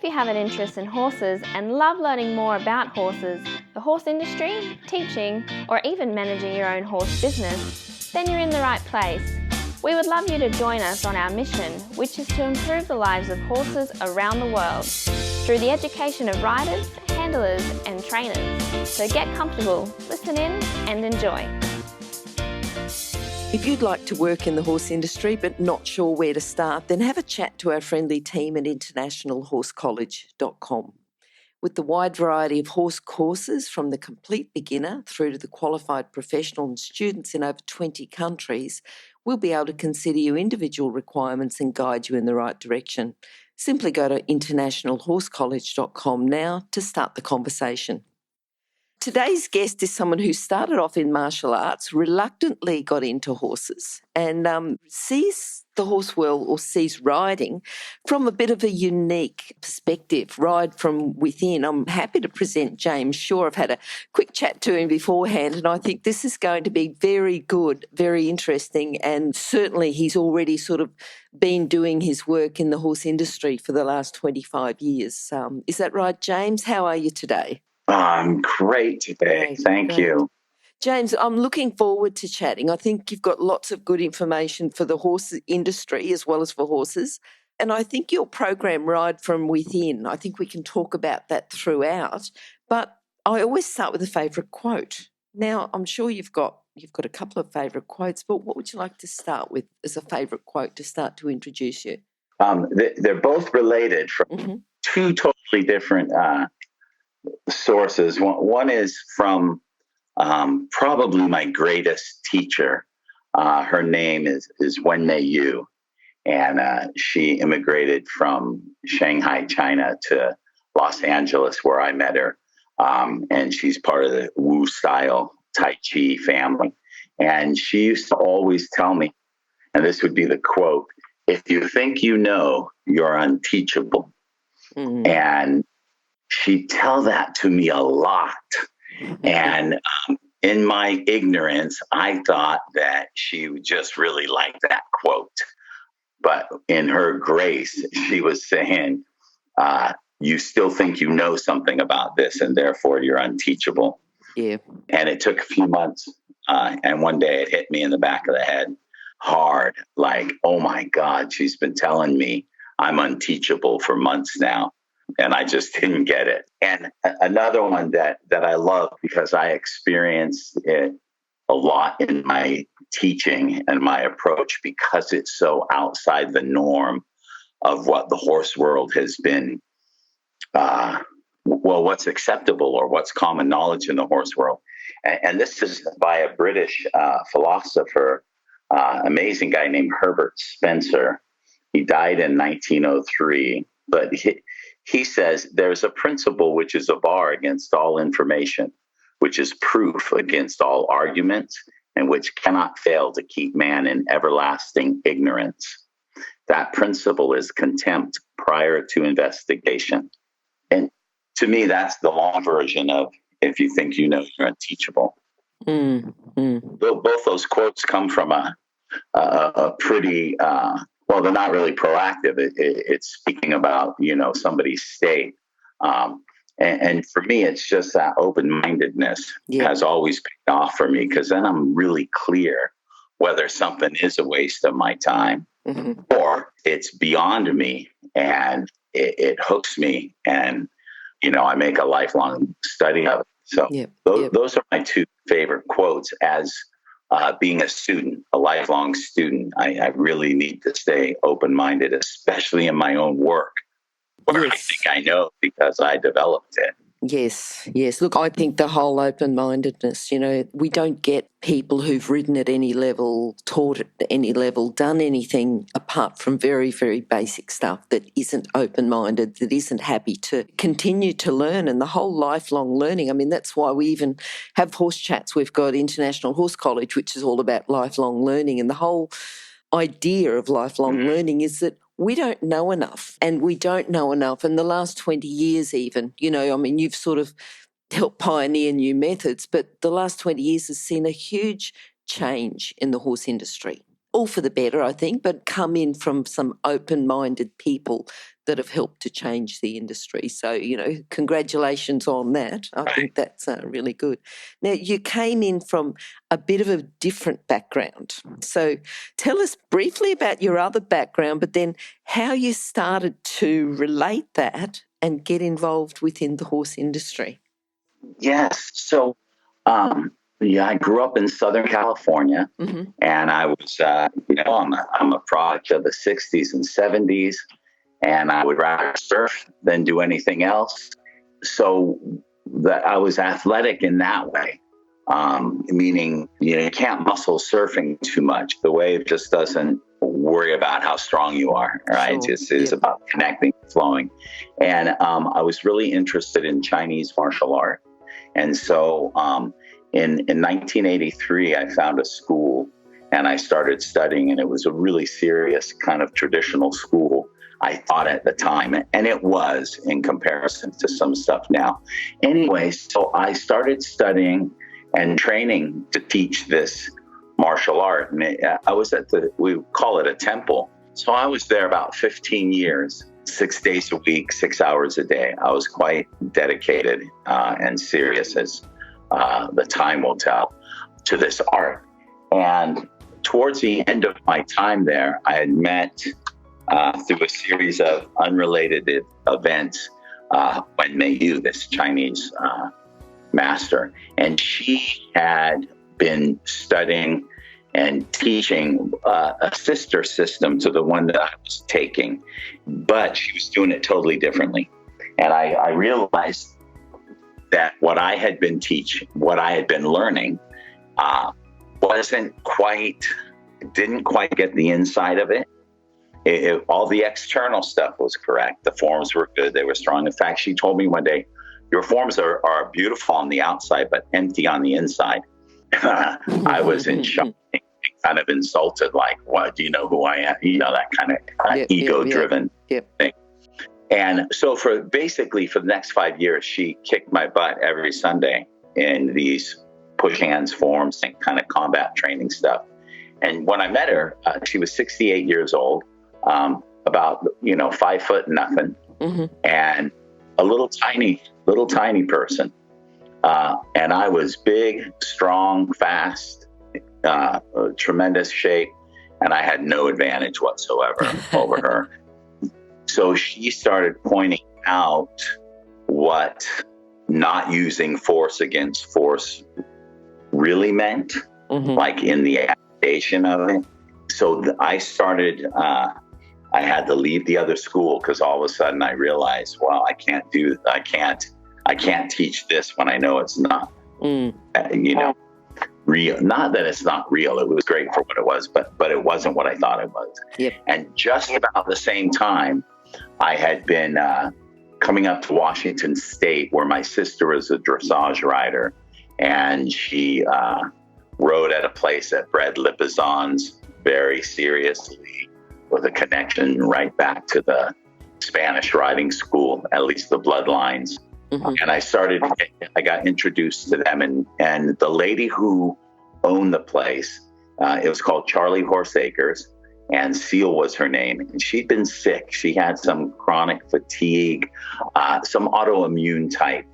If you have an interest in horses and love learning more about horses, the horse industry, teaching, or even managing your own horse business, then you're in the right place. We would love you to join us on our mission, which is to improve the lives of horses around the world through the education of riders, handlers, and trainers. So get comfortable, listen in, and enjoy. If you'd like to work in the horse industry but not sure where to start, then have a chat to our friendly team at internationalhorsecollege.com. With the wide variety of horse courses from the complete beginner through to the qualified professional and students in over 20 countries, we'll be able to consider your individual requirements and guide you in the right direction. Simply go to internationalhorsecollege.com now to start the conversation. Today's guest is someone who started off in martial arts, reluctantly got into horses, and sees the horse world or sees riding from a bit of a unique perspective, ride from within. I'm happy to present James Shaw. I've had a quick chat to him beforehand, and I think this is going to be very good, very interesting, and certainly he's already sort of been doing his work in the horse industry for the last 25 years. Is that right, James? How are you today? I'm great today. Thank you. James, I'm looking forward to chatting. I think you've got lots of good information for the horse industry as well as for horses. And I think your program, Ride From Within, I think we can talk about that throughout. But I always start with a favourite quote. Now, I'm sure you've got a couple of favourite quotes, but what would you like to start with as a favourite quote to start to introduce you? They're both related from two totally different sources. One is from probably my greatest teacher. Her name is Wenmei Yu, and she immigrated from Shanghai, China to Los Angeles, where I met her. And she's part of the Wu style Tai Chi family. And she used to always tell me, and this would be the quote, "If you think you know, you're unteachable." Mm-hmm. And she'd tell that to me a lot. And in my ignorance, I thought that she just really liked that quote. But in her grace, she was saying, you still think you know something about this, and therefore you're unteachable. Yeah. And it took a few months. And one day it hit me in the back of the head hard, like, oh my God, she's been telling me I'm unteachable for months now. And I just didn't get it. And another one that I love, because I experienced it a lot in my teaching and my approach, because it's so outside the norm of what the horse world has been, what's acceptable or what's common knowledge in the horse world. And this is by a British philosopher, amazing guy named Herbert Spencer. He died in 1903, but he says there's a principle which is a bar against all information, which is proof against all arguments, and which cannot fail to keep man in everlasting ignorance. That principle is contempt prior to investigation. And to me, that's the long version of if you think you know, you're unteachable. Both those quotes come from a pretty... well, they're not really proactive. It's speaking about, somebody's state. And for me, it's just that open-mindedness has always paid off for me, because then I'm really clear whether something is a waste of my time or it's beyond me and it hooks me, and, I make a lifelong study of it. So those are my two favorite quotes. As being a student, a lifelong student, I really need to stay open-minded, especially in my own work, where I think I know because I developed it. Yes. Look, I think the whole open-mindedness, we don't get people who've ridden at any level, taught at any level, done anything apart from very, very basic stuff that isn't open-minded, that isn't happy to continue to learn, and the whole lifelong learning. I mean, that's why we even have horse chats. We've got International Horse College, which is all about lifelong learning, and the whole idea of lifelong learning is that we don't know enough, and we don't know enough. And the last 20 years even, you've sort of helped pioneer new methods, but the last 20 years has seen a huge change in the horse industry. All for the better, I think, but come in from some open-minded people that have helped to change the industry. So, congratulations on that. I think that's really good. Now, you came in from a bit of a different background. So tell us briefly about your other background, but then how you started to relate that and get involved within the horse industry. Yes. So, I grew up in Southern California, and I was, I'm a product of the 60s and 70s, and I would rather surf than do anything else. So that I was athletic in that way, meaning, you can't muscle surfing too much. The wave just doesn't worry about how strong you are, right? Sure. It's about connecting, flowing. And I was really interested in Chinese martial art. And so in 1983, I found a school and I started studying, and it was a really serious kind of traditional school, I thought at the time, and it was in comparison to some stuff now. Anyway, so I started studying and training to teach this martial art. And I was we call it a temple. So I was there about 15 years, 6 days a week, 6 hours a day. I was quite dedicated and serious, as the time will tell, to this art. And towards the end of my time there, I had met through a series of unrelated events Wen Meiyu, this Chinese master. And she had been studying and teaching a sister system to the one that I was taking, but she was doing it totally differently. And I realized that what I had been learning, didn't quite get the inside of it. All the external stuff was correct. The forms were good. They were strong. In fact, she told me one day, your forms are beautiful on the outside, but empty on the inside. I was in shock, kind of insulted, like, what, do you know who I am? That kind of ego-driven thing. And so for the next 5 years, she kicked my butt every Sunday in these push hands forms and kind of combat training stuff. And when I met her, she was 68 years old, about 5 foot nothing, and a little tiny person. And I was big, strong, fast, tremendous shape, and I had no advantage whatsoever over her. So she started pointing out what not using force against force really meant, like in the application of it. So I started, I had to leave the other school because all of a sudden I realized, well, I can't teach this when I know it's not, real. Not that it's not real. It was great for what it was, but it wasn't what I thought it was. Yep. And just about the same time, I had been coming up to Washington State, where my sister was a dressage rider, and she rode at a place that bred Lipizzans very seriously, with a connection right back to the Spanish riding school, at least the bloodlines. And I got introduced to them, and the lady who owned the place, it was called Charlie Horse Acres, and Seal was her name. And she'd been sick. She had some chronic fatigue, some autoimmune type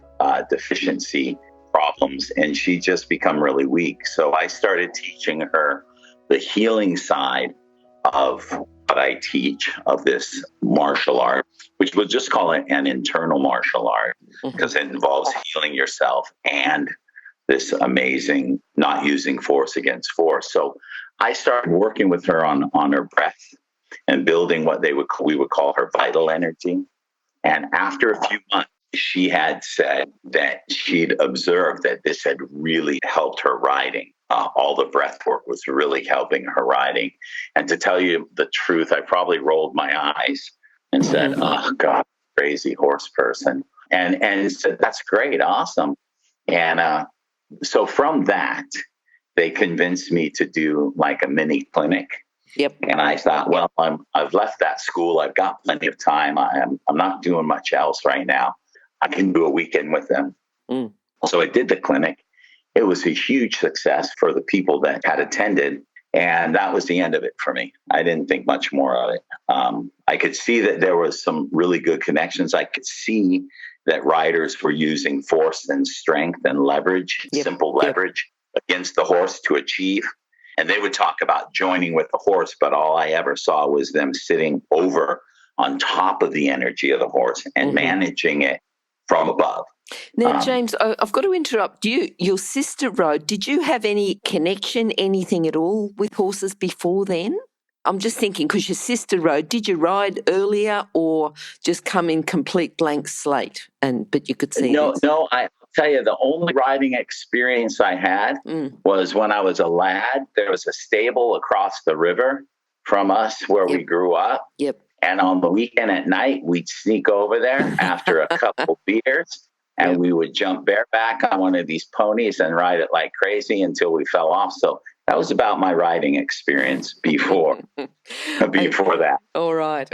deficiency problems, and she'd just become really weak. So I started teaching her the healing side of what I teach of this martial art, which we'll just call it an internal martial art, because it involves healing yourself and this amazing not using force against force. So I started working with her on her breath and building what we would call her vital energy. And after a few months, she had said that she'd observed that this had really helped her riding. All the breath work was really helping her riding. And to tell you the truth, I probably rolled my eyes and said, oh, God, crazy horse person. And said, that's great, awesome. And so from that, they convinced me to do like a mini clinic. Yep. And I thought, well, I've left that school. I've got plenty of time. I'm not doing much else right now. I can do a weekend with them. So I did the clinic. It was a huge success for the people that had attended. And that was the end of it for me. I didn't think much more of it. I could see that there was some really good connections. I could see that riders were using force and strength and leverage, simple leverage against the horse to achieve. And they would talk about joining with the horse, but all I ever saw was them sitting over on top of the energy of the horse and managing it from above. Now, James, I've got to interrupt you. Your sister rode. Did you have any connection, anything at all with horses before then? I'm just thinking, because your sister rode, did you ride earlier or just come in complete blank slate? But you could see this? No, I'll tell you, the only riding experience I had was when I was a lad. There was a stable across the river from us where we grew up. Yep. And on the weekend at night, we'd sneak over there after a couple beers. And we would jump bareback on one of these ponies and ride it like crazy until we fell off. So that was about my riding experience before that. All right.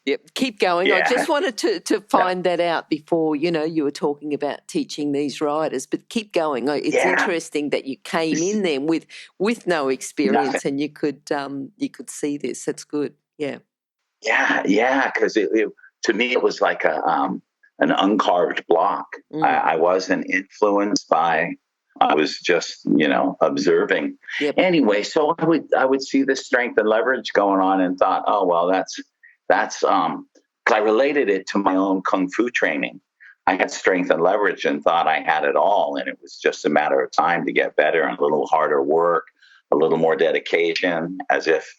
Yep. Keep going. Yeah. I just wanted to find that out before, you were talking about teaching these riders, but keep going. It's interesting that you came in then with no experience and you could see this. That's good. Yeah. Yeah. Because to me, it was like an uncarved block. I wasn't influenced by. I was just, observing. Yep. Anyway, so I would see the strength and leverage going on and thought, oh well, that's because I related it to my own kung fu training. I had strength and leverage and thought I had it all, and it was just a matter of time to get better and a little harder work, a little more dedication, as if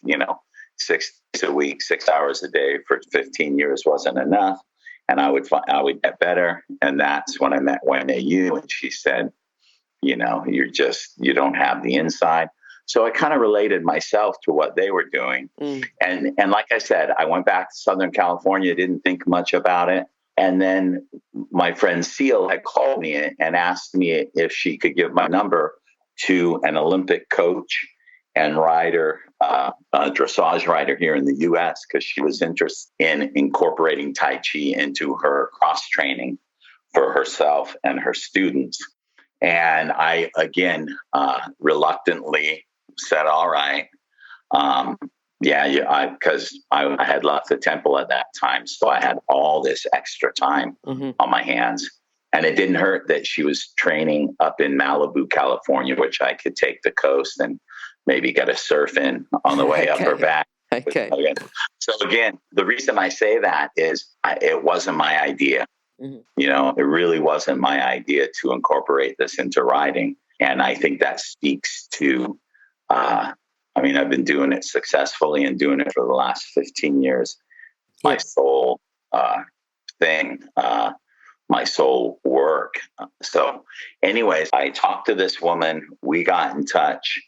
6 days a week, 6 hours a day for 15 years wasn't enough. And I would get better. And that's when I met you, and she said, you don't have the inside. So I kind of related myself to what they were doing. And like I said, I went back to Southern California, didn't think much about it. And then my friend Seal had called me and asked me if she could give my number to an Olympic coach and rider, a dressage rider here in the U.S., because she was interested in incorporating Tai Chi into her cross training for herself and her students. And I, again, reluctantly said, all right. Because I had left the temple at that time. So I had all this extra time on my hands. And it didn't hurt that she was training up in Malibu, California, which I could take the coast and maybe get a surf in on the way up her back. Okay. So again, the reason I say that is it wasn't my idea. It really wasn't my idea to incorporate this into riding. And I think that speaks to, I've been doing it successfully and doing it for the last 15 years. My soul thing, my soul work. So anyways, I talked to this woman. We got in touch.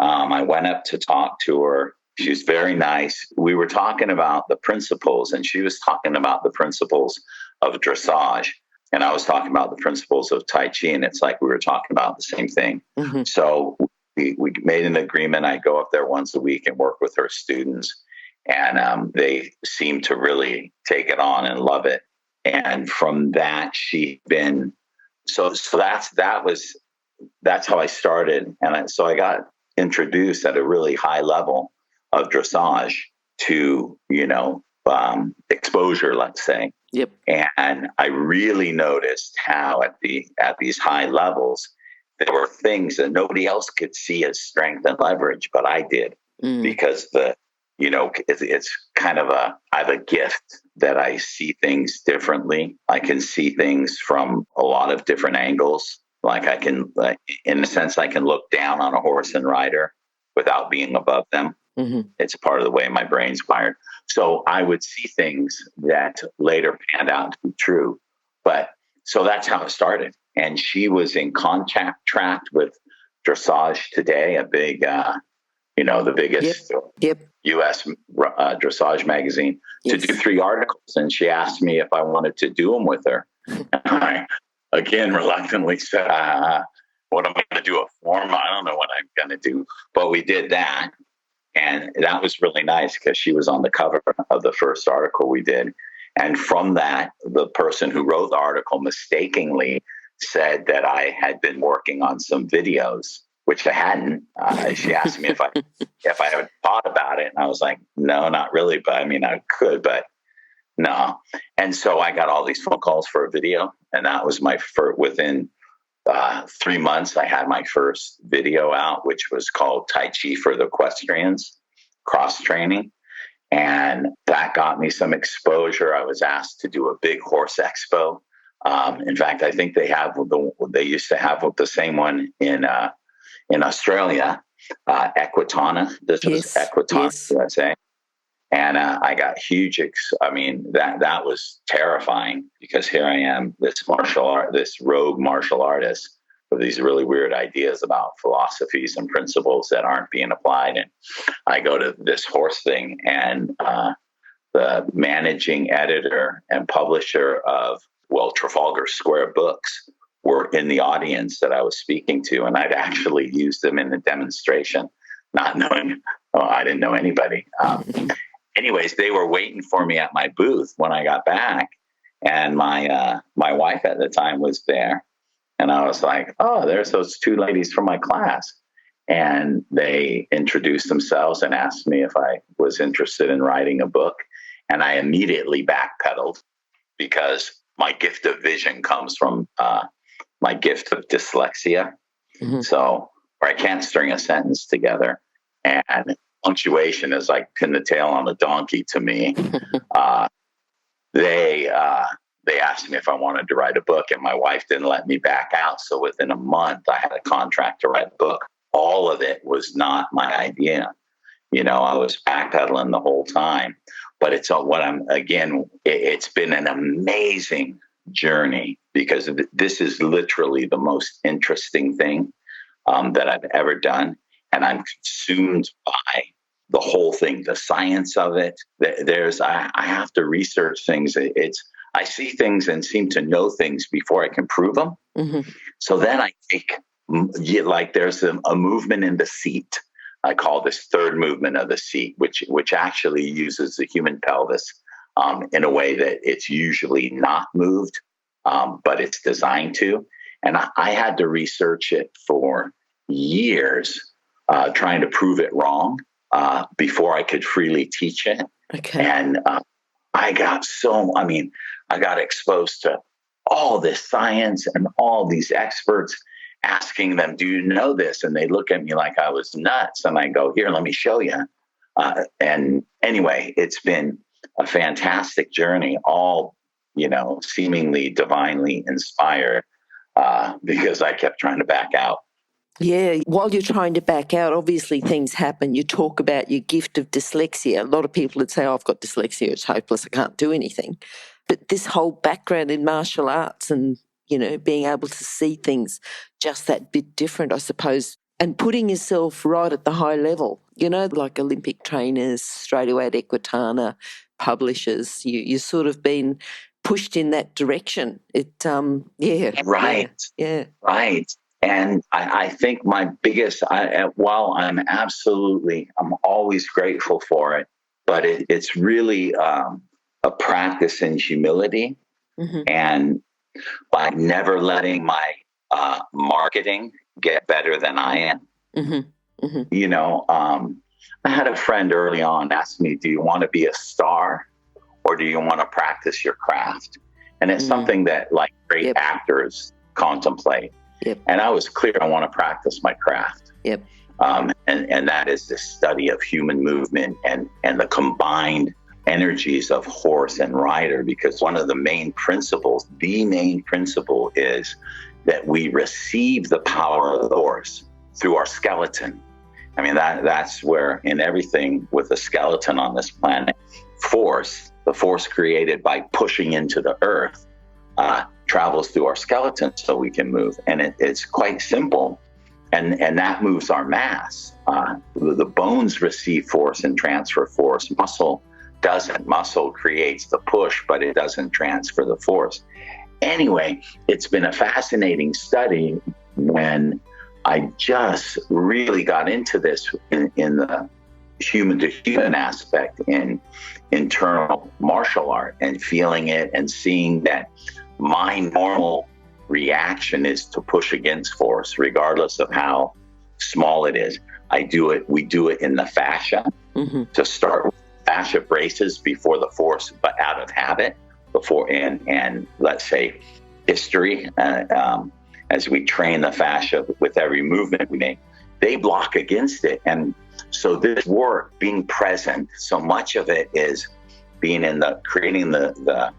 I went up to talk to her. She was very nice. We were talking about the principles, and she was talking about the principles of dressage. And I was talking about the principles of Tai Chi, and it's like we were talking about the same thing. So we made an agreement. I go up there once a week and work with her students, and they seem to really take it on and love it. And from that, so that's how I started. And so I got introduced at a really high level of dressage to, exposure, let's say. Yep. And I really noticed how at these high levels, there were things that nobody else could see as strength and leverage, but I did because it's kind of I have a gift that I see things differently. I can see things from a lot of different angles. Like I can, in a sense, I can look down on a horse and rider without being above them. It's part of the way my brain's wired. So I would see things that later panned out to be true. But so that's how it started. And she was in contract with Dressage Today, a big, the biggest U.S. dressage magazine, to do 3 articles. And she asked me if I wanted to do them with her. And I, again, reluctantly said, what am I going to do? A form? I don't know what I'm going to do. But we did that. And that was really nice because she was on the cover of the first article we did. And from that, the person who wrote the article mistakenly said that I had been working on some videos which I hadn't. She asked me if I had thought about it. And I was like, no, not really. But I mean, I could, but no. And so I got all these phone calls for a video. And that was my first, within 3 months, I had my first video out, which was called Tai Chi for the Equestrians, cross training. And that got me some exposure. I was asked to do a big horse expo. In fact, I think they used to have the same one in Australia, Equitana. This was Equitana, USA. And I got huge. That was terrifying, because here I am, this rogue martial artist with these really weird ideas about philosophies and principles that aren't being applied. And I go to this horse thing, and the managing editor and publisher of Trafalgar Square Books were in the audience that I was speaking to, and I'd actually used them in the demonstration, not knowing, I didn't know anybody. Anyways, they were waiting for me at my booth when I got back, and my wife at the time was there, and I was like, "Oh, there's those two ladies from my class," and they introduced themselves and asked me if I was interested in writing a book, and I immediately backpedaled, because my gift of vision comes from my gift of dyslexia, so where I can't string a sentence together, and punctuation is like pin the tail on a donkey to me. They asked me if I wanted to write a book, and my wife didn't let me back out. So within a month, I had a contract to write a book. All of it was not my idea. I was backpedaling the whole time. But it's been an amazing journey, because this is literally the most interesting thing that I've ever done. And I'm consumed by the whole thing, the science of it. I have to research things. I see things and seem to know things before I can prove them. So then I take, there's a movement in the seat. I call this third movement of the seat, which actually uses the human pelvis in a way that it's usually not moved, but it's designed to. And I had to research it for years, trying to prove it wrong before I could freely teach it. Okay. And I got exposed to all this science and all these experts, asking them, "Do you know this?" And they look at me like I was nuts. And I go, "Here, let me show you." And anyway, it's been a fantastic journey, all, seemingly divinely inspired, because I kept trying to back out. Yeah, while you're trying to back out, obviously things happen. You talk about your gift of dyslexia. A lot of people would say, "Oh, I've got dyslexia, it's hopeless, I can't do anything." But this whole background in martial arts and, being able to see things just that bit different, I suppose, and putting yourself right at the high level, like Olympic trainers, straight away at Equitana, publishers, you sort of been pushed in that direction. Right. Yeah. Right. And I think my biggest, while I'm always grateful for it, but it's really a practice in humility, and by never letting my marketing get better than I am. I had a friend early on ask me, "Do you want to be a star, or do you want to practice your craft?" And it's something that great actors contemplate. Yep. And I was clear, I want to practice my craft. Yep. And that is the study of human movement and the combined energies of horse and rider, because one of the main principles is that we receive the power of the horse through our skeleton. I mean, that's where in everything with the skeleton on this planet, the force created by pushing into the earth, travels through our skeleton so we can move. And it's quite simple. And that moves our mass. The bones receive force and transfer force. Muscle doesn't. Muscle creates the push, but it doesn't transfer the force. Anyway, it's been a fascinating study when I just really got into this in the human to human aspect in internal martial art, and feeling it and seeing that my normal reaction is to push against force, regardless of how small it is. We do it in the fascia to start with fascia braces before the force, but out of habit before, and let's say history, as we train the fascia with every movement we make, they block against it. And so this work, being present, so much of it is being creating the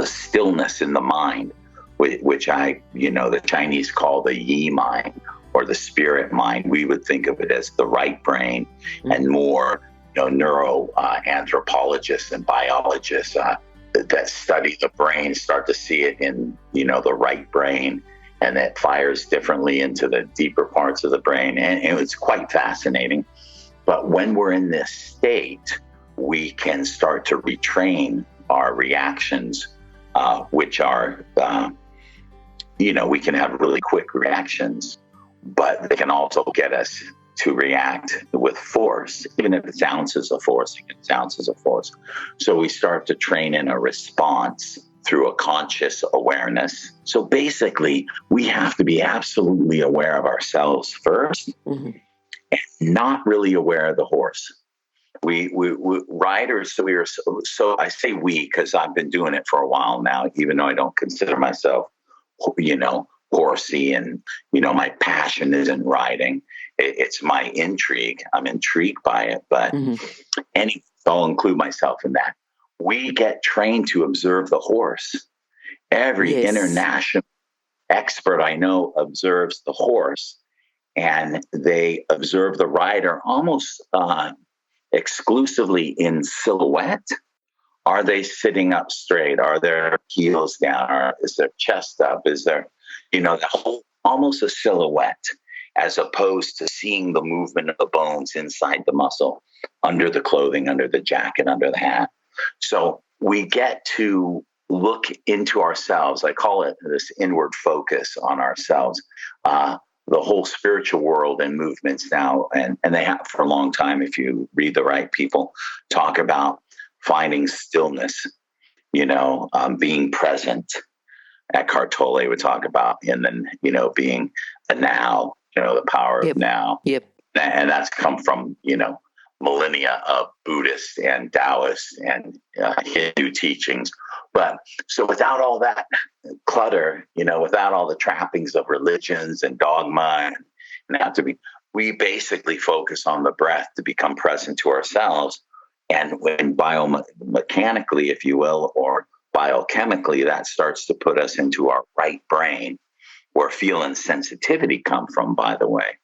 stillness in the mind, which the Chinese call the yi mind or the spirit mind. We would think of it as the right brain, and more, neuro anthropologists and biologists that study the brain start to see it in, the right brain, and it fires differently into the deeper parts of the brain. And it's quite fascinating. But when we're in this state, we can start to retrain our reactions, which are, we can have really quick reactions, but they can also get us to react with force, even if it's ounces of force. So we start to train in a response through a conscious awareness. So basically, we have to be absolutely aware of ourselves first, and not really aware of the horse. We riders, so I say we because I've been doing it for a while now, even though I don't consider myself, horsey, and, my passion isn't riding. It's my intrigue. I'm intrigued by it, but I'll include myself in that. We get trained to observe the horse. Every international expert I know observes the horse, and they observe the rider almost exclusively in silhouette. Are they sitting up straight? Are their heels down? Or is their chest up? Is there, the whole, almost a silhouette, as opposed to seeing the movement of the bones inside the muscle, under the clothing, under the jacket, under the hat. So we get to look into ourselves. I call it this inward focus on ourselves. The whole spiritual world and movements now, and they have for a long time, if you read the right people, talk about finding stillness, being present. Eckhart Tolle would talk about, and then, being the now, the power of now. Yep. And that's come from, millennia of Buddhist and Taoist and Hindu teachings. But so without all that clutter, without all the trappings of religions and dogma, we basically focus on the breath to become present to ourselves. And when biomechanically, if you will, or biochemically, that starts to put us into our right brain, where feel and sensitivity come from, by the way.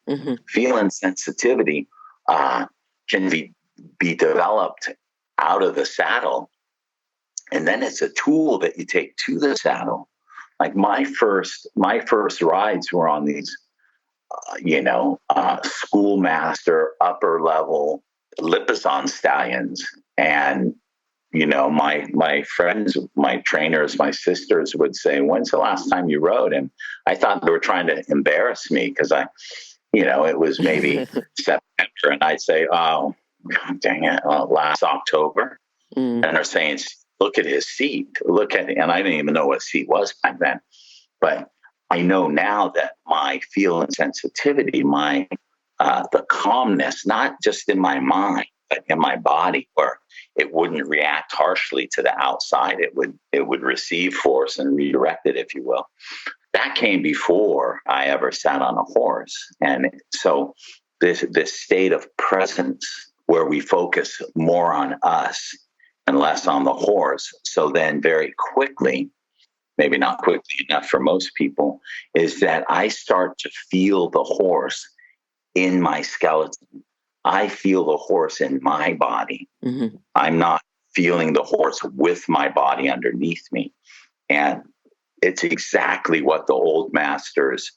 Feel and sensitivity can be developed out of the saddle. And then it's a tool that you take to the saddle. Like my first rides were on these, schoolmaster, upper level Lipizan stallions. And, my friends, my trainers, my sisters would say, "When's the last time you rode?" And I thought they were trying to embarrass me because it was maybe September. And I'd say, "Oh, God dang it, last October." And they're saying, "Look at his seat. Look at it." And I didn't even know what seat was back then. But I know now that my feel and sensitivity, the calmness, not just in my mind, but in my body, where it wouldn't react harshly to the outside. It would receive force and redirect it, if you will. That came before I ever sat on a horse. And so this state of presence where we focus more on us and less on the horse. So then very quickly, maybe not quickly enough for most people, is that I start to feel the horse in my skeleton. I feel the horse in my body. I'm not feeling the horse with my body underneath me. And it's exactly what the old masters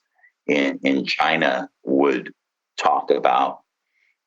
in China would talk about.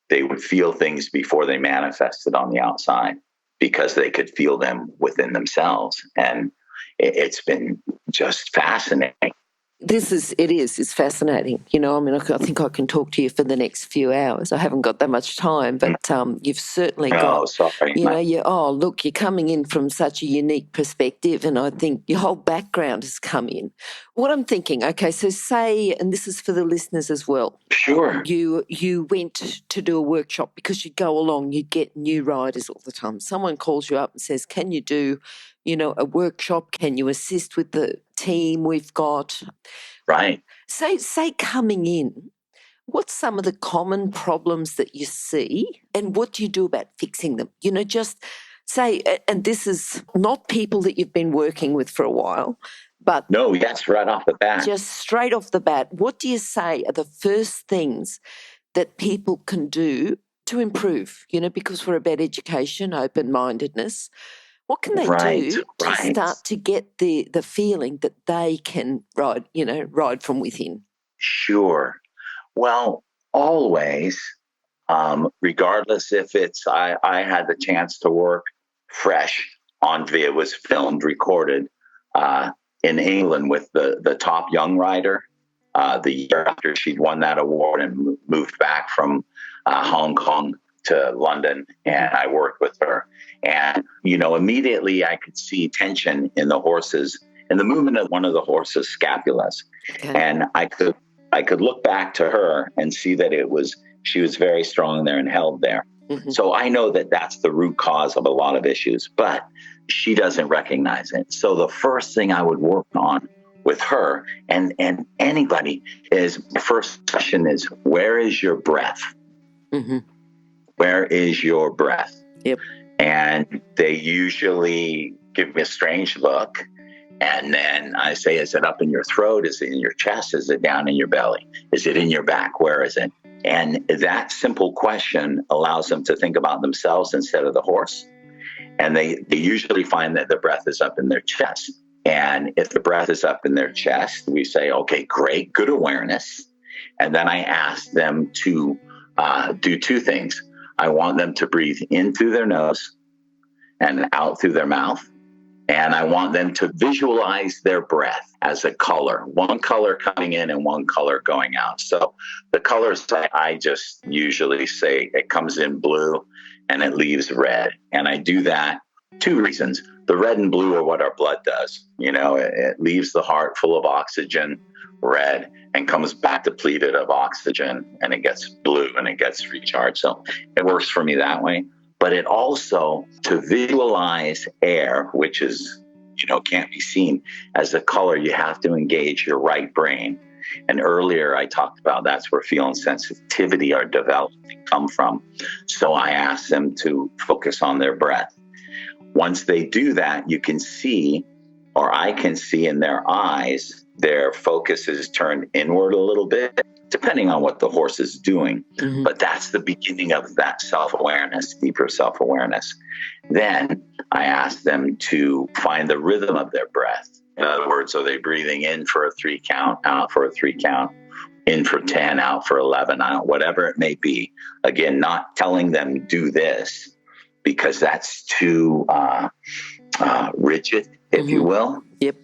They would feel things before they manifested on the outside, because they could feel them within themselves. And it's been just fascinating. It's fascinating. I think I can talk to you for the next few hours. I haven't got that much time, but you've certainly got, Oh, sorry. look, you're coming in from such a unique perspective, and I think your whole background has come in. What I'm thinking, okay, so say, and this is for the listeners as well. Sure. You went to do a workshop because you'd go along, you'd get new riders all the time. Someone calls you up and says, can you do, a workshop? Can you assist with the team we've got? Right. Say coming in, what's some of the common problems that you see and what do you do about fixing them? Just say, and this is not people that you've been working with for a while, but no, yes, right off the bat. Just straight off the bat, what do you say are the first things that people can do to improve, because we're about education, open-mindedness? What can they do to start to get the feeling that they can ride from within? Sure. Well, always, regardless if it's, I had the chance to work fresh on video, was filmed, recorded in England with the top young rider the year after she'd won that award and moved back from Hong Kong to London, and I worked with her. And, immediately I could see tension in the horses, in the movement of one of the horses' scapulas. Okay. And I could look back to her and see that she was very strong there and held there. Mm-hmm. So I know that that's the root cause of a lot of issues, but she doesn't recognize it. So the first thing I would work on with her and anybody is, the first question is, where is your breath? Mm-hmm. Where is your breath? Yep. And they usually give me a strange look. And then I say, is it up in your throat? Is it in your chest? Is it down in your belly? Is it in your back? Where is it? And that simple question allows them to think about themselves instead of the horse. And they usually find that the breath is up in their chest. And if the breath is up in their chest, we say, okay, great, good awareness. And then I ask them to do two things. I want them to breathe in through their nose and out through their mouth. And I want them to visualize their breath as a color, one color coming in and one color going out. So the colors, I just usually say it comes in blue and it leaves red. And I do that two reasons. The red and blue are what our blood does. It leaves the heart full of oxygen, red, and comes back depleted of oxygen, and it gets blue and it gets recharged. So it works for me that way. But it also, to visualize air, which is, can't be seen as a color, you have to engage your right brain. And earlier I talked about that's where feel and sensitivity are developing come from. So I asked them to focus on their breath. Once they do that, you can see, or I can see in their eyes, their focus is turned inward a little bit, depending on what the horse is doing. Mm-hmm. But that's the beginning of that self-awareness, deeper self-awareness. Then I ask them to find the rhythm of their breath. In other words, are they breathing in for a 3 count, out for a 3 count, in for 10, out for 11, out, whatever it may be. Again, not telling them do this because that's too rigid, if mm-hmm. you will. Yep.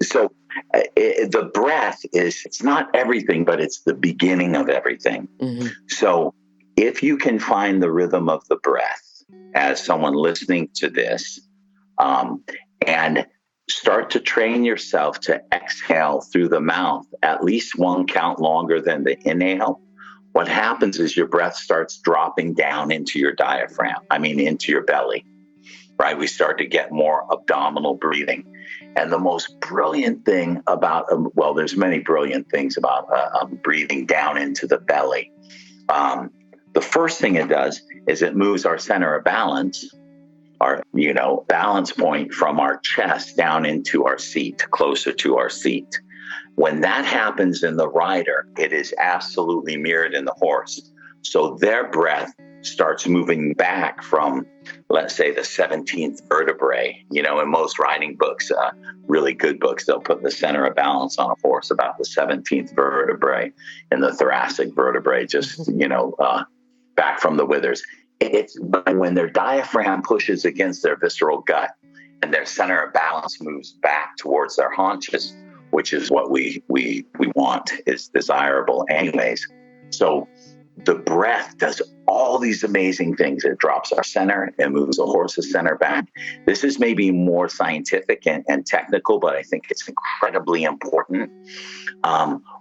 So the breath it's not everything, but it's the beginning of everything. Mm-hmm. So if you can find the rhythm of the breath as someone listening to this, and start to train yourself to exhale through the mouth at least 1 count longer than the inhale, what happens is your breath starts dropping down into your diaphragm, into your belly, right? We start to get more abdominal breathing. And the most brilliant thing about, there's many brilliant things about breathing down into the belly. The first thing it does is it moves our center of balance, our, balance point from our chest down into our seat, closer to our seat. When that happens in the rider, it is absolutely mirrored in the horse. So their breath starts moving back from, let's say, the 17th vertebrae. In most riding books, really good books, they'll put the center of balance on a horse about the 17th vertebrae in the thoracic vertebrae, just, back from the withers. It's when their diaphragm pushes against their visceral gut and their center of balance moves back towards their haunches. which is what we want, is desirable anyways. So the breath does all these amazing things. It drops our center and moves the horse's center back. This is maybe more scientific and technical, but I think it's incredibly important.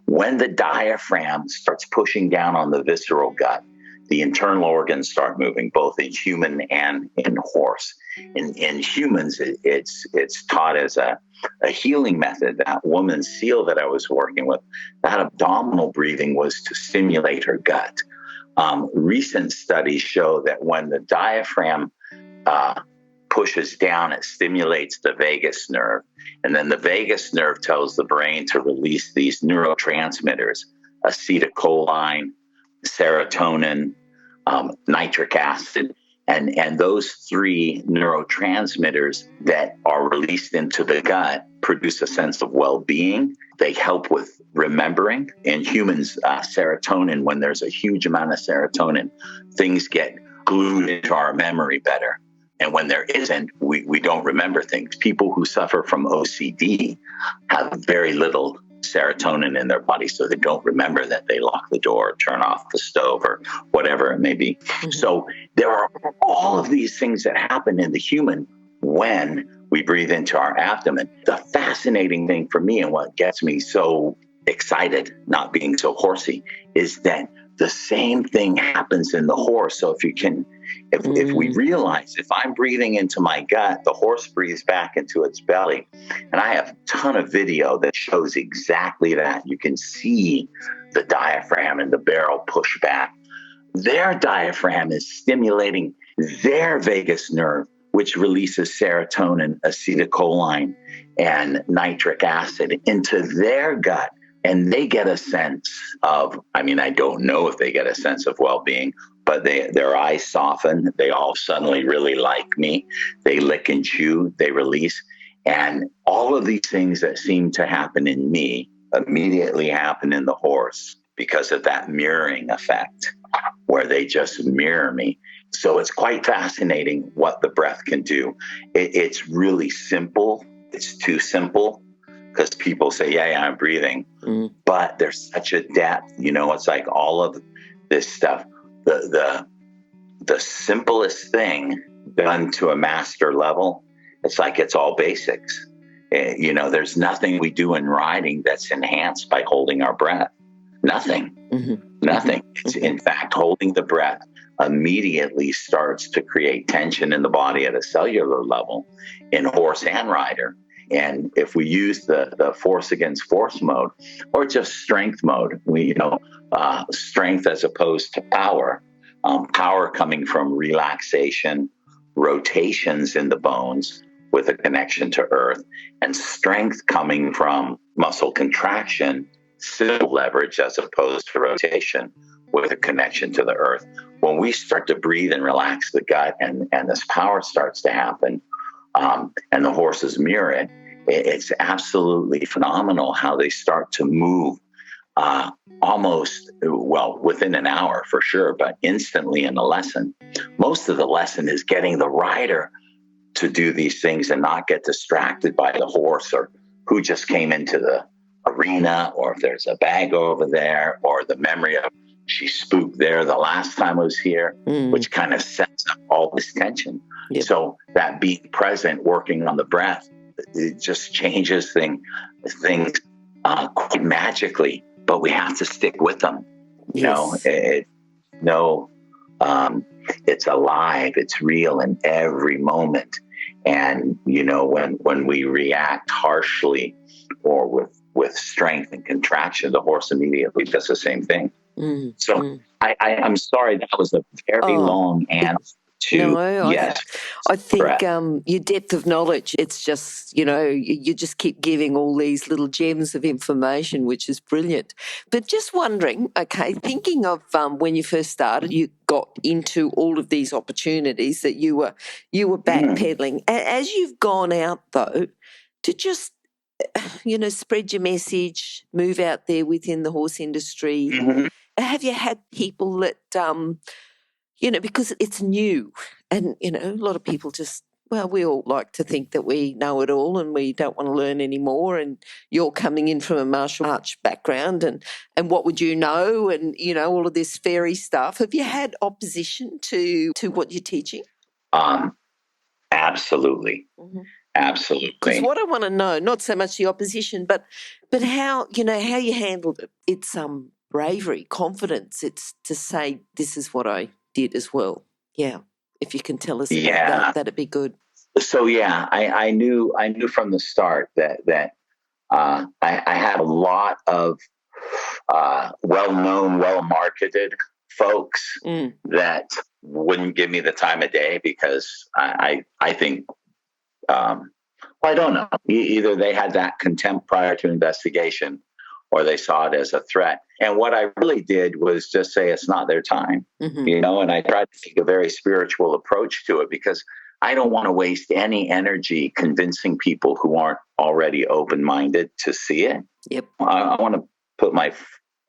When the diaphragm starts pushing down on the visceral gut, the internal organs start moving, both in human and in horse. In humans, it's taught as a healing method. That woman's seal that I was working with, that abdominal breathing was to stimulate her gut. Recent studies show that when the diaphragm pushes down, it stimulates the vagus nerve. And then the vagus nerve tells the brain to release these neurotransmitters, acetylcholine, serotonin, nitric acid. And those three neurotransmitters that are released into the gut produce a sense of well-being. They help with remembering. In humans, serotonin, when there's a huge amount of serotonin, things get glued into our memory better. And when there isn't, we don't remember things. People who suffer from OCD have very little serotonin in their body, so they don't remember that they lock the door, turn off the stove, or whatever it may be. Mm-hmm. So there are all of these things that happen in the human when we breathe into our abdomen. The fascinating thing for me, and what gets me so excited, not being so horsey, is that the same thing happens in the horse. So if we realize, if I'm breathing into my gut, the horse breathes back into its belly. And I have a ton of video that shows exactly that. You can see the diaphragm and the barrel push back. Their diaphragm is stimulating their vagus nerve, which releases serotonin, acetylcholine, and nitric acid into their gut. And they get a sense of, I don't know if they get a sense of well-being, but their eyes soften. They all suddenly really like me. They lick and chew. They release. And all of these things that seem to happen in me immediately happen in the horse because of that mirroring effect, where they just mirror me. So it's quite fascinating what the breath can do. It's really simple. It's too simple, because people say, yeah, I'm breathing. Mm. But there's such a depth, it's like all of this stuff. The simplest thing done to a master level, it's like it's all basics. There's nothing we do in riding that's enhanced by holding our breath. Nothing. Mm-hmm. Nothing. Mm-hmm. It's, in fact, holding the breath immediately starts to create tension in the body at a cellular level in horse and rider. And if we use the force against force mode, or just strength mode, strength as opposed to power, power coming from relaxation, rotations in the bones with a connection to earth, and strength coming from muscle contraction, simple leverage as opposed to rotation with a connection to the earth. When we start to breathe and relax the gut, and this power starts to happen, and the horses mirror it, it's absolutely phenomenal how they start to move within an hour for sure, but instantly in the lesson. Most of the lesson is getting the rider to do these things and not get distracted by the horse, or who just came into the arena, or if there's a bag over there, or the memory of she spooked there the last time I was here, which kind of sets up all this tension. Yep. So that being present, working on the breath, it just changes things quite magically, but we have to stick with them. Yes. It's alive, it's real in every moment. And, when we react harshly or with strength and contraction, the horse immediately does the same thing. I'm sorry, that was a very long answer. I think your depth of knowledge, it's just, you just keep giving all these little gems of information, which is brilliant. But just wondering, okay, thinking of when you first started, you got into all of these opportunities that you were backpedaling. As you've gone out, though, to just, spread your message, move out there within the horse industry, have you had people that... because it's new, and, a lot of people just Well, we all like to think that we know it all and we don't want to learn anymore. And you're coming in from a martial arts background, and what would you know? And, all of this fairy stuff. Have you had opposition to what you're teaching? Absolutely. Mm-hmm. Absolutely. Because what I want to know, not so much the opposition, but how, how you handled it. It's bravery, confidence. It's to say, this is what I did as well. Yeah. If you can tell us about that'd be good. So I knew from the start that I had a lot of well-known, well-marketed folks that wouldn't give me the time of day because I think I don't know. Either they had that contempt prior to investigation, or they saw it as a threat. And what I really did was just say it's not their time, and I tried to take a very spiritual approach to it because I don't want to waste any energy convincing people who aren't already open-minded to see it. Yep. I want to put my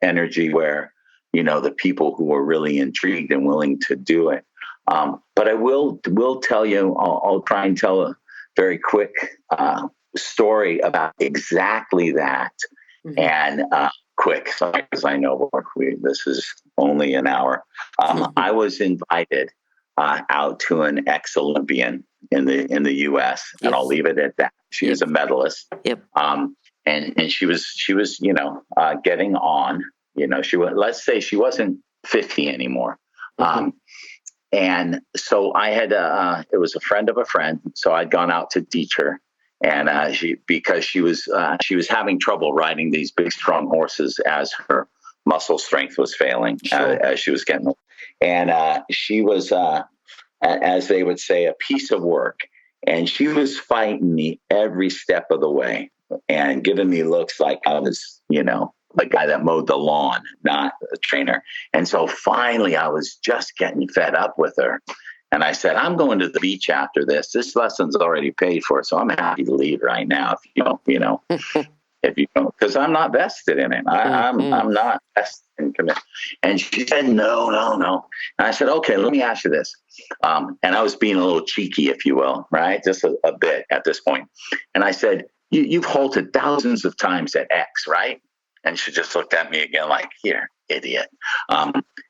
energy where, the people who are really intrigued and willing to do it. But I will tell you, I'll try and tell a very quick story about exactly that. And quick, because I know this is only an hour. I was invited out to an ex-Olympian in the U.S. and I'll leave it at that. She was a medalist. Yep. And she was getting on. Let's say she wasn't 50 anymos And so I had it was a friend of a friend, so I'd gone out to teach her. And because she was having trouble riding these big, strong horses as her muscle strength was failing as she was getting old. And she was, as they would say, a piece of work. And she was fighting me every step of the way and giving me looks like I was, the guy that mowed the lawn, not a trainer. And so finally, I was just getting fed up with her. And I said, I'm going to the beach after this. This lesson's already paid for, so I'm happy to leave right now. If you don't, if you don't, because I'm not vested in it. I'm not vested in commitment. And she said, no. And I said, okay, let me ask you this. And I was being a little cheeky, if you will, right? Just a bit at this point. And I said, you've halted thousands of times at X, right? And she just looked at me again like, here, idiot.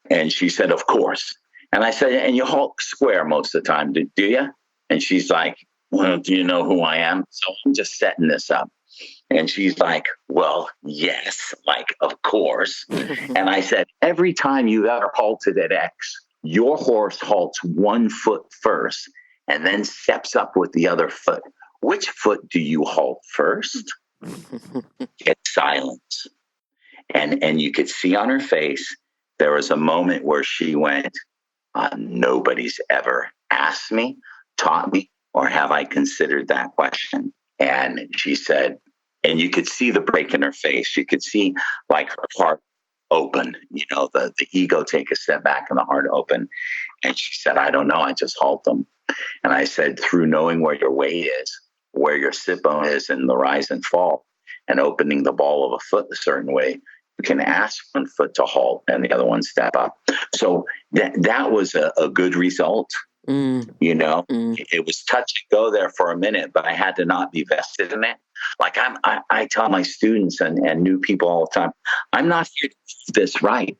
And she said, of course. And I said, and you halt square most of the time, do you? And she's like, well, do you know who I am? So I'm just setting this up. And she's like, well, yes, like, of course. And I said, every time you've ever halted at X, your horse halts 1 foot first and then steps up with the other foot. Which foot do you halt first? Get silence. And you could see on her face, there was a moment where she went, nobody's ever asked me, taught me, or have I considered that question? And she said, and you could see the break in her face. You could see like her heart open, the ego take a step back and the heart open. And she said, I don't know. I just halt them. And I said, through knowing where your weight is, where your sit bone is in the rise and fall, and opening the ball of a foot a certain way, you can ask one foot to halt and the other one step up. So that was a good result. It was touch and go there for a minute, but I had to not be vested in it. Like I tell my students and new people all the time, I'm not here to prove this right.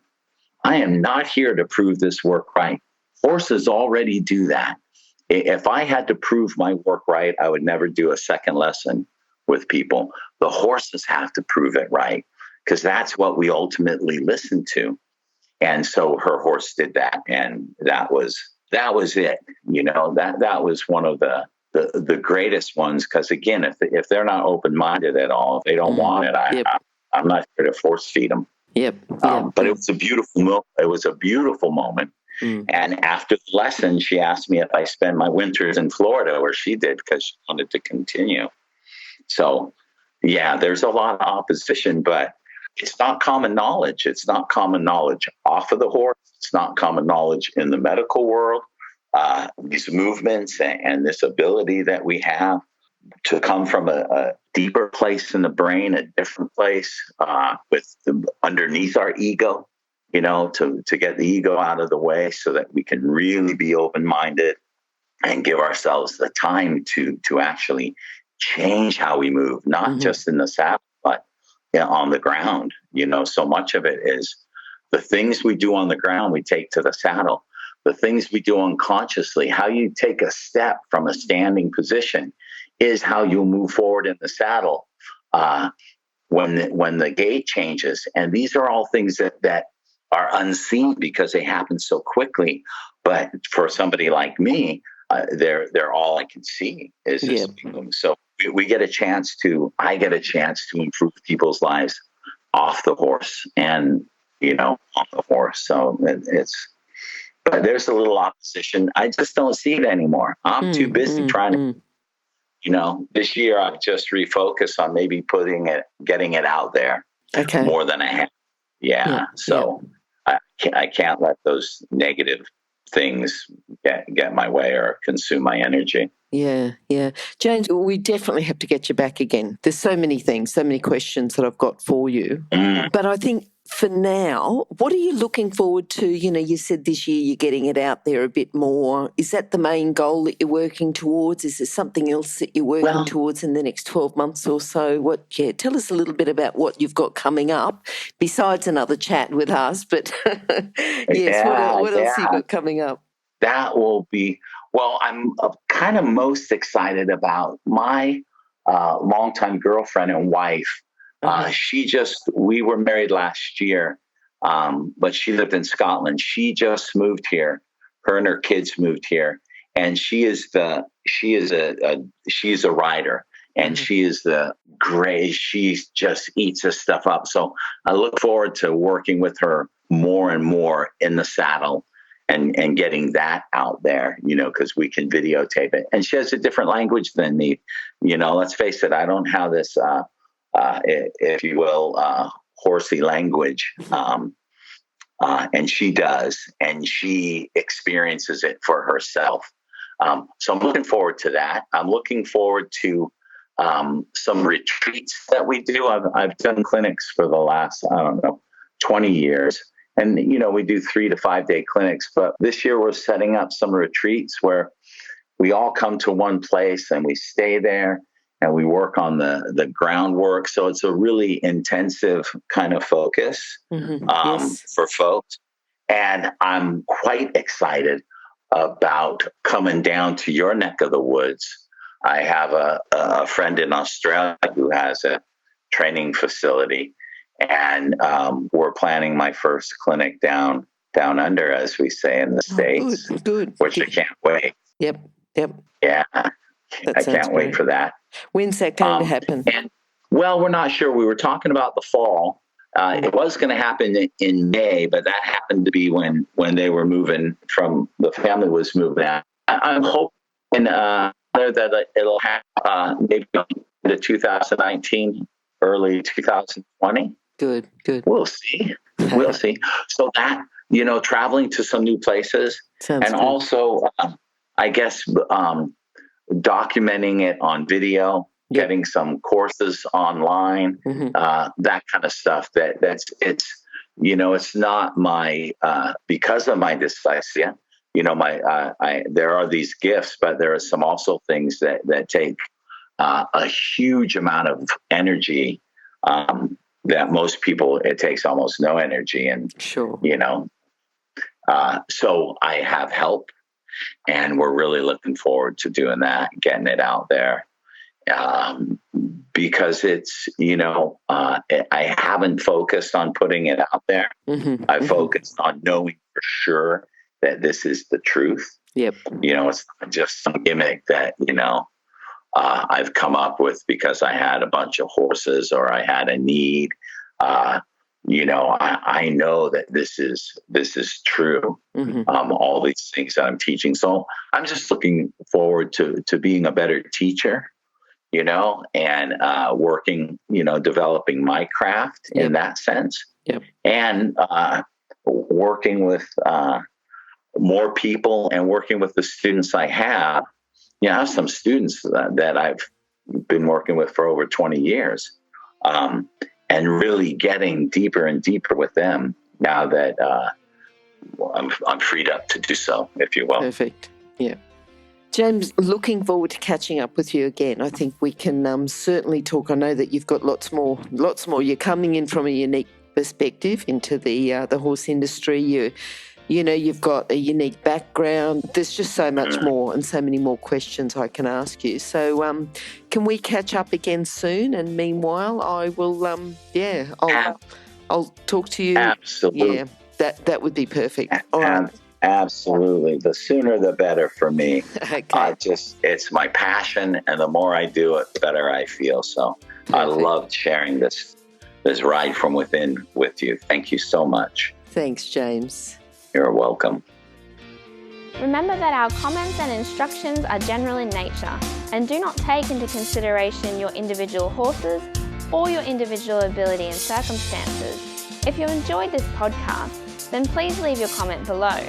I am not here to prove this work right. Horses already do that. If I had to prove my work right, I would never do a second lesson with people. The horses have to prove it right, because that's what we ultimately listen to. And so her horse did that. And that was it. That was one of the greatest ones. Because again, if they're not open-minded at all, if they don't want it, I'm not here to force feed them. Yep. But it was a beautiful moment. And after the lesson, she asked me if I spend my winters in Florida, where she did, because she wanted to continue. So, yeah, there's a lot of opposition, but it's not common knowledge. It's not common knowledge off of the horse. It's not common knowledge in the medical world. These movements and this ability that we have to come from a deeper place in the brain, a different place underneath our ego, to get the ego out of the way so that we can really be open-minded and give ourselves the time to actually change how we move, not just in the saddle, but on the ground. So much of it is the things we do on the ground, we take to the saddle. The things we do unconsciously, how you take a step from a standing position is how you'll move forward in the saddle when the gait changes. And these are all things that are unseen because they happen so quickly. But for somebody like me, they're all I can see is just so I get a chance to improve people's lives off the horse and on the horse. So but there's a little opposition. I just don't see it anymore. I'm too busy trying to, this year I've just refocused on maybe getting it out there more than I have. Yeah. So I can't let those negative things get my way or consume my energy. Yeah. James, we definitely have to get you back again. There's so many things, so many questions that I've got for you. But I think for now, what are you looking forward to? You said this year you're getting it out there a bit more. Is that the main goal that you're working towards? Is there something else that you're working towards in the next 12 months or so? Tell us a little bit about what you've got coming up, besides another chat with us. But what else have you got coming up? That will be, I'm kind of most excited about my longtime girlfriend and wife. We were married last year, but she lived in Scotland. She just moved here. Her and her kids moved here, and she is a writer, and she just eats this stuff up. So I look forward to working with her more and more in the saddle and getting that out there, because we can videotape it. And she has a different language than me. Let's face it, I don't have this if you will, horsey language. And she does, and she experiences it for herself. So I'm looking forward to that. I'm looking forward to some retreats that we do. I've done clinics for the last, 20 years. And, we do 3 to 5 day clinics. But this year we're setting up some retreats where we all come to one place and we stay there. And we work on the groundwork. So it's a really intensive kind of focus for folks. And I'm quite excited about coming down to your neck of the woods. I have a friend in Australia who has a training facility. And we're planning my first clinic down under, as we say in the States, which I can't wait. Yep. Yeah. I can't wait for that. When's that going to happen? We're not sure. We were talking about the fall. It was going to happen in May, but that happened to be when they were moving the family was moving out. I'm hoping that it'll happen maybe in 2019, early 2020. Good. We'll see. So that, traveling to some new places. Sounds and good. Also, I guess, documenting it on video, getting some courses online, that kind of stuff. It's not my because of my dyslexia. There are these gifts, but there are some also things that take a huge amount of energy. That most people, it takes almost no energy, and sure, so I have help. And we're really looking forward to doing that, getting it out there. Because it's, I haven't focused on putting it out there. I focused on knowing for sure that this is the truth. Yep. It's not just some gimmick that, I've come up with because I had a bunch of horses or I had a need. I know that this is true. All these things that I'm teaching. So I'm just looking forward to being a better teacher, and working, developing my craft in that sense. Yep. And working with more people and working with the students I have. I have some students that I've been working with for over 20 years. And really getting deeper and deeper with them now that I'm freed up to do so, if you will. Perfect. Yeah. James, looking forward to catching up with you again. I think we can certainly talk. I know that you've got lots more. You're coming in from a unique perspective into the horse industry. You've got a unique background. There's just so much more and so many more questions I can ask you. So can we catch up again soon? And meanwhile, I will, I'll talk to you. Absolutely. Yeah, that would be perfect. All right. Absolutely. The sooner the better for me. Okay. It's my passion, and the more I do it, the better I feel. So perfect. I love sharing this ride from within with you. Thank you so much. Thanks, James. You're welcome. Remember that our comments and instructions are general in nature and do not take into consideration your individual horses or your individual ability and circumstances. If you enjoyed this podcast, then please leave your comment below.